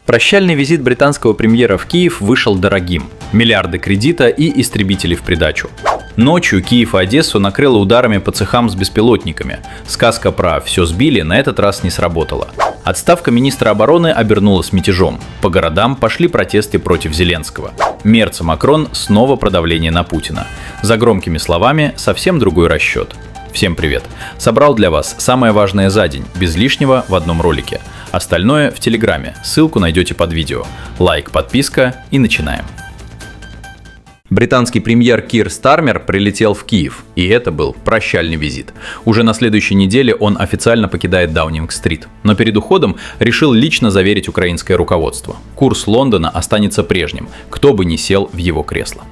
Прощальный визит британского премьера в Киев вышел дорогим. Миллиарды кредита и истребители в придачу. Ночью Киев и Одессу накрыло ударами по цехам с беспилотниками. Сказка про «все сбили» на этот раз не сработала. Отставка министра обороны обернулась мятежом. По городам пошли протесты против Зеленского. Мерц и Макрон снова про давление на Путина. За громкими словами совсем другой расчет. Всем привет! Собрал для вас самое важное за день, без лишнего в одном ролике. Остальное в Телеграме, ссылку найдете под видео. Лайк, подписка и начинаем. Британский премьер Кир Стармер прилетел в Киев, и это был прощальный визит. Уже на следующей неделе он официально покидает Даунинг-стрит, но перед уходом решил лично заверить украинское руководство. Курс Лондона останется прежним, кто бы ни сел в его кресло.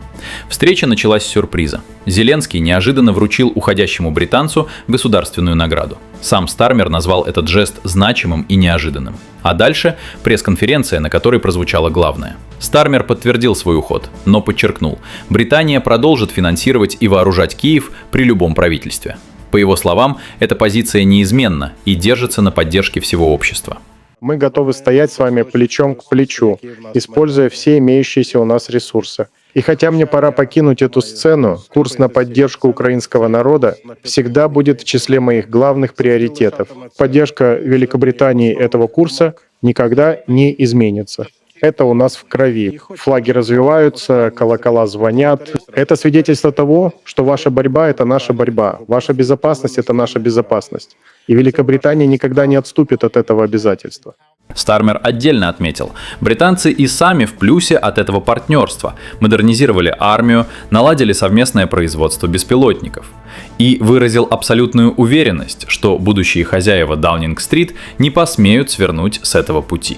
Встреча началась с сюрприза. Зеленский неожиданно вручил уходящему британцу государственную награду. Сам Стармер назвал этот жест значимым и неожиданным. А дальше пресс-конференция, на которой прозвучало главное. Стармер подтвердил свой уход, но подчеркнул, Британия продолжит финансировать и вооружать Киев при любом правительстве. По его словам, эта позиция неизменна и держится на поддержке всего общества. Мы готовы стоять с вами плечом к плечу, используя все имеющиеся у нас ресурсы. И хотя мне пора покинуть эту сцену, курс на поддержку украинского народа всегда будет в числе моих главных приоритетов. Поддержка Великобритании этого курса никогда не изменится. Это у нас в крови. Флаги развиваются, колокола звонят. Это свидетельство того, что ваша борьба — это наша борьба. Ваша безопасность — это наша безопасность. И Великобритания никогда не отступит от этого обязательства. Стармер отдельно отметил, британцы и сами в плюсе от этого партнерства, модернизировали армию, наладили совместное производство беспилотников. И выразил абсолютную уверенность, что будущие хозяева Даунинг-стрит не посмеют свернуть с этого пути.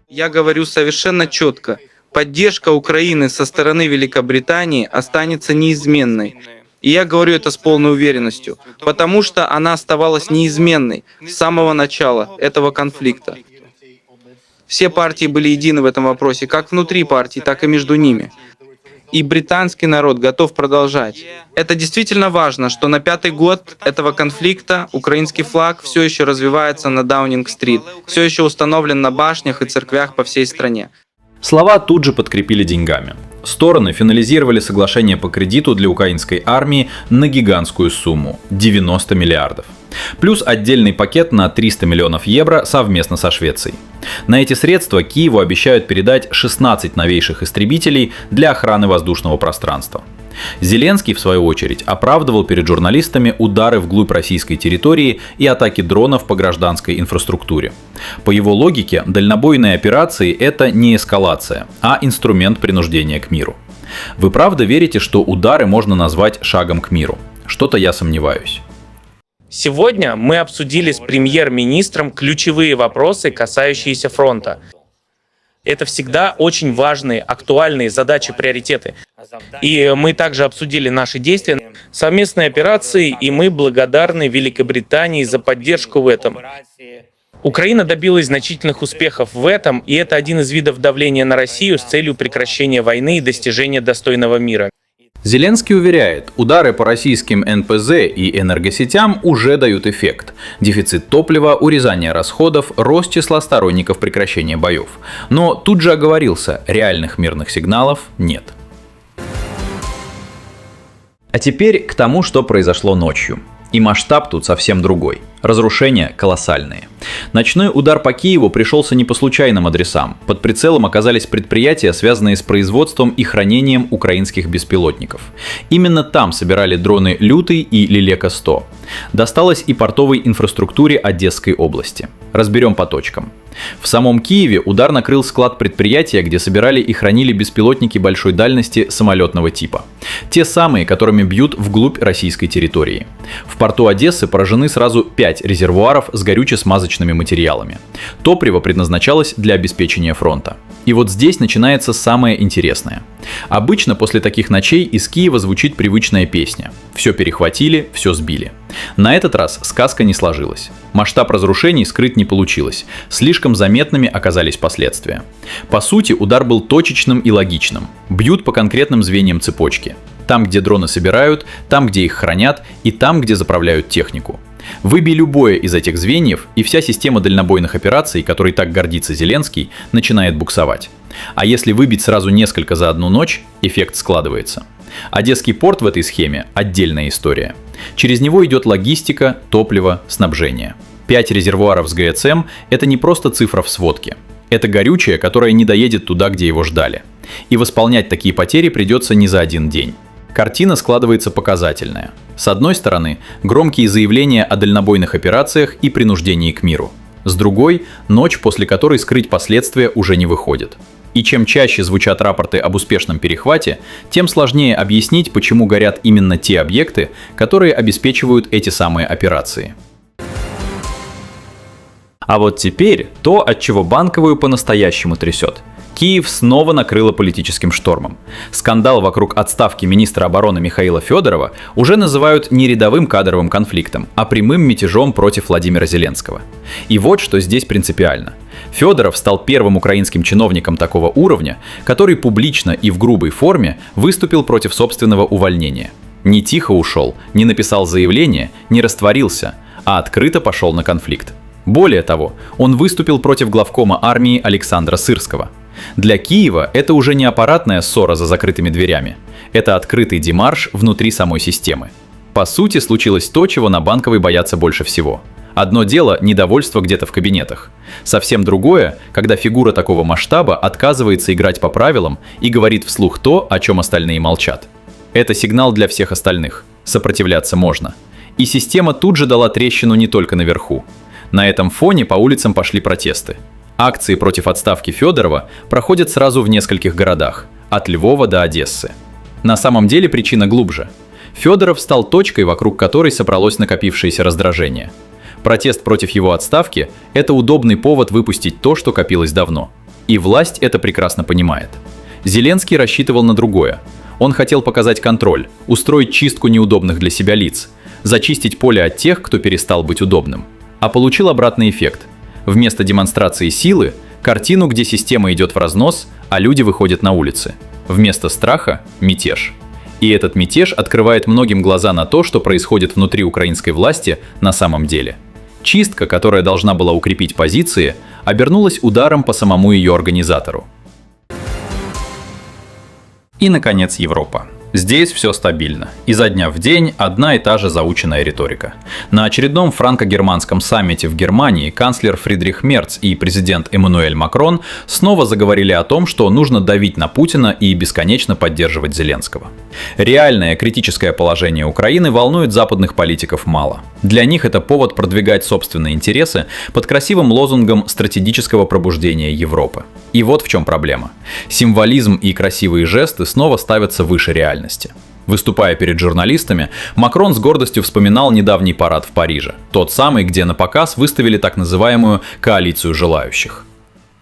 Я говорю совершенно четко. Поддержка Украины со стороны Великобритании останется неизменной. И я говорю это с полной уверенностью, потому что она оставалась неизменной с самого начала этого конфликта. Все партии были едины в этом вопросе, как внутри партий, так и между ними. И британский народ готов продолжать. Это действительно важно, что на 5-й год этого конфликта украинский флаг все еще развивается на Даунинг-стрит, все еще установлен на башнях и церквях по всей стране. Слова тут же подкрепили деньгами. Стороны финализировали соглашение по кредиту для украинской армии на гигантскую сумму – 90 миллиардов. Плюс отдельный пакет на 300 миллионов евро совместно со Швецией. На эти средства Киеву обещают передать 16 новейших истребителей для охраны воздушного пространства. Зеленский, в свою очередь, оправдывал перед журналистами удары вглубь российской территории и атаки дронов по гражданской инфраструктуре. По его логике, дальнобойные операции – это не эскалация, а инструмент принуждения к миру. Вы правда верите, что удары можно назвать шагом к миру? Что-то я сомневаюсь. Сегодня мы обсудили с премьер-министром ключевые вопросы, касающиеся фронта. Это всегда очень важные, актуальные задачи, приоритеты. И мы также обсудили наши действия, совместные операции, и мы благодарны Великобритании за поддержку в этом. Украина добилась значительных успехов в этом, и это один из видов давления на Россию с целью прекращения войны и достижения достойного мира. Зеленский уверяет, удары по российским НПЗ и энергосетям уже дают эффект. Дефицит топлива, урезание расходов, рост числа сторонников прекращения боев. Но тут же оговорился, реальных мирных сигналов нет. А теперь к тому, что произошло ночью. И масштаб тут совсем другой. Разрушения колоссальные. Ночной удар по Киеву пришелся не по случайным адресам. Под прицелом оказались предприятия, связанные с производством и хранением украинских беспилотников. Именно там собирали дроны «Лютый» и «Лелека-100». Досталось и портовой инфраструктуре Одесской области. Разберем по точкам. В самом Киеве удар накрыл склад предприятия, где собирали и хранили беспилотники большой дальности самолетного типа. Те самые, которыми бьют вглубь российской территории. В порту Одессы поражены сразу 5 резервуаров с горюче-смазочными материалами. Топливо предназначалось для обеспечения фронта. И вот здесь начинается самое интересное. Обычно после таких ночей из Киева звучит привычная песня. Все перехватили, все сбили. На этот раз сказка не сложилась. Масштаб разрушений скрыть не получилось. Слишком заметными оказались последствия. По сути, удар был точечным и логичным. Бьют по конкретным звеньям цепочки. Там, где дроны собирают, там, где их хранят, и там, где заправляют технику. Выбей любое из этих звеньев, и вся система дальнобойных операций, которой так гордится Зеленский, начинает буксовать. А если выбить сразу несколько за одну ночь, эффект складывается. Одесский порт в этой схеме – отдельная история. Через него идет логистика, топливо, снабжение. 5 резервуаров с ГСМ – это не просто цифра в сводке. Это горючее, которое не доедет туда, где его ждали. И восполнять такие потери придется не за один день. Картина складывается показательная. С одной стороны, громкие заявления о дальнобойных операциях и принуждении к миру. С другой – ночь, после которой скрыть последствия уже не выходит. И чем чаще звучат рапорты об успешном перехвате, тем сложнее объяснить, почему горят именно те объекты, которые обеспечивают эти самые операции. А вот теперь то, от чего Банковую по-настоящему трясет. Киев снова накрыло политическим штормом. Скандал вокруг отставки министра обороны Михаила Федорова уже называют не рядовым кадровым конфликтом, а прямым мятежом против Владимира Зеленского. И вот что здесь принципиально. Федоров стал первым украинским чиновником такого уровня, который публично и в грубой форме выступил против собственного увольнения. Не тихо ушел, не написал заявление, не растворился, а открыто пошел на конфликт. Более того, он выступил против главкома армии Александра Сырского. Для Киева это уже не аппаратная ссора за закрытыми дверями. Это открытый демарш внутри самой системы. По сути, случилось то, чего на Банковой боятся больше всего. Одно дело – недовольство где-то в кабинетах. Совсем другое, когда фигура такого масштаба отказывается играть по правилам и говорит вслух то, о чем остальные молчат. Это сигнал для всех остальных. Сопротивляться можно. И система тут же дала трещину не только наверху. На этом фоне по улицам пошли протесты. Акции против отставки Федорова проходят сразу в нескольких городах, от Львова до Одессы. На самом деле причина глубже. Федоров стал точкой, вокруг которой собралось накопившееся раздражение. Протест против его отставки – это удобный повод выпустить то, что копилось давно. И власть это прекрасно понимает. Зеленский рассчитывал на другое. Он хотел показать контроль, устроить чистку неудобных для себя лиц, зачистить поле от тех, кто перестал быть удобным. А получил обратный эффект. Вместо демонстрации силы – картину, где система идет в разнос, а люди выходят на улицы. Вместо страха – мятеж. И этот мятеж открывает многим глаза на то, что происходит внутри украинской власти на самом деле. Чистка, которая должна была укрепить позиции, обернулась ударом по самому ее организатору. И, наконец, Европа. Здесь все стабильно. Изо дня в день одна и та же заученная риторика. На очередном франко-германском саммите в Германии канцлер Фридрих Мерц и президент Эммануэль Макрон снова заговорили о том, что нужно давить на Путина и бесконечно поддерживать Зеленского. Реальное критическое положение Украины волнует западных политиков мало. Для них это повод продвигать собственные интересы под красивым лозунгом стратегического пробуждения Европы. И вот в чем проблема. Символизм и красивые жесты снова ставятся выше реальности. Выступая перед журналистами, Макрон с гордостью вспоминал недавний парад в Париже. Тот самый, где на показ выставили так называемую «коалицию желающих».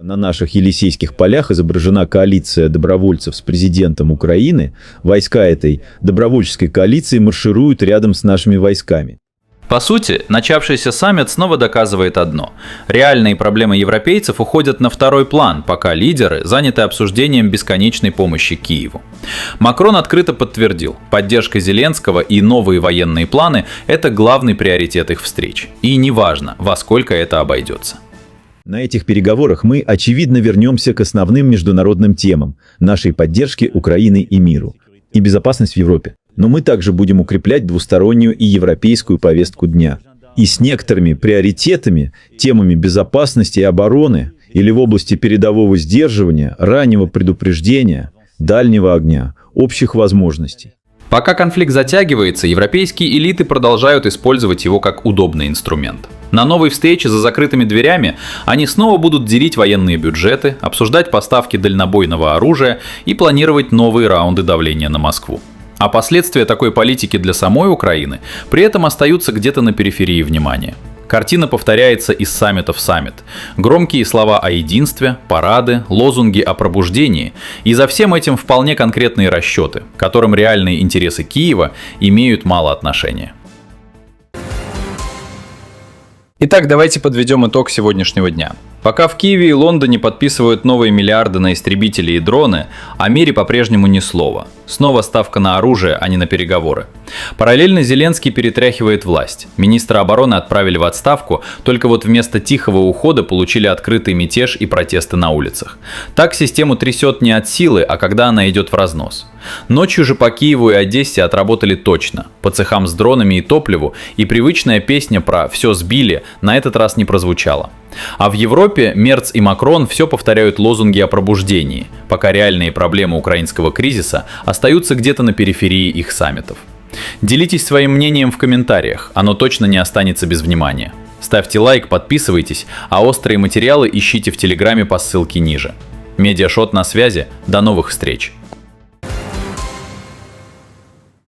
На наших Елисейских полях изображена коалиция добровольцев с президентом Украины. Войска этой добровольческой коалиции маршируют рядом с нашими войсками. По сути, начавшийся саммит снова доказывает одно. Реальные проблемы европейцев уходят на второй план, пока лидеры заняты обсуждением бесконечной помощи Киеву. Макрон открыто подтвердил, поддержка Зеленского и новые военные планы – это главный приоритет их встреч. И неважно, во сколько это обойдется. На этих переговорах мы, очевидно, вернемся к основным международным темам нашей поддержки Украины и миру. И безопасность в Европе. Но мы также будем укреплять двустороннюю и европейскую повестку дня. И с некоторыми приоритетами, темами безопасности и обороны, или в области передового сдерживания, раннего предупреждения, дальнего огня, общих возможностей. Пока конфликт затягивается, европейские элиты продолжают использовать его как удобный инструмент. На новой встрече за закрытыми дверями они снова будут делить военные бюджеты, обсуждать поставки дальнобойного оружия и планировать новые раунды давления на Москву. А последствия такой политики для самой Украины при этом остаются где-то на периферии внимания. Картина повторяется из саммита в саммит. Громкие слова о единстве, парады, лозунги о пробуждении. И за всем этим вполне конкретные расчеты, к которым реальные интересы Киева имеют мало отношения. Итак, давайте подведем итог сегодняшнего дня. Пока в Киеве и Лондоне подписывают новые миллиарды на истребители и дроны, о мире по-прежнему ни слова. Снова ставка на оружие, а не на переговоры. Параллельно Зеленский перетряхивает власть. Министра обороны отправили в отставку, только вот вместо тихого ухода получили открытый мятеж и протесты на улицах. Так систему трясет не от силы, а когда она идет в разнос. Ночью же по Киеву и Одессе отработали точно. По цехам с дронами и топливу, и привычная песня про «все сбили» на этот раз не прозвучала. А в Европе Мерц и Макрон все повторяют лозунги о пробуждении, пока реальные проблемы украинского кризиса остаются где-то на периферии их саммитов. Делитесь своим мнением в комментариях, оно точно не останется без внимания. Ставьте лайк, подписывайтесь, а острые материалы ищите в Телеграме по ссылке ниже. Медиашот на связи, до новых встреч!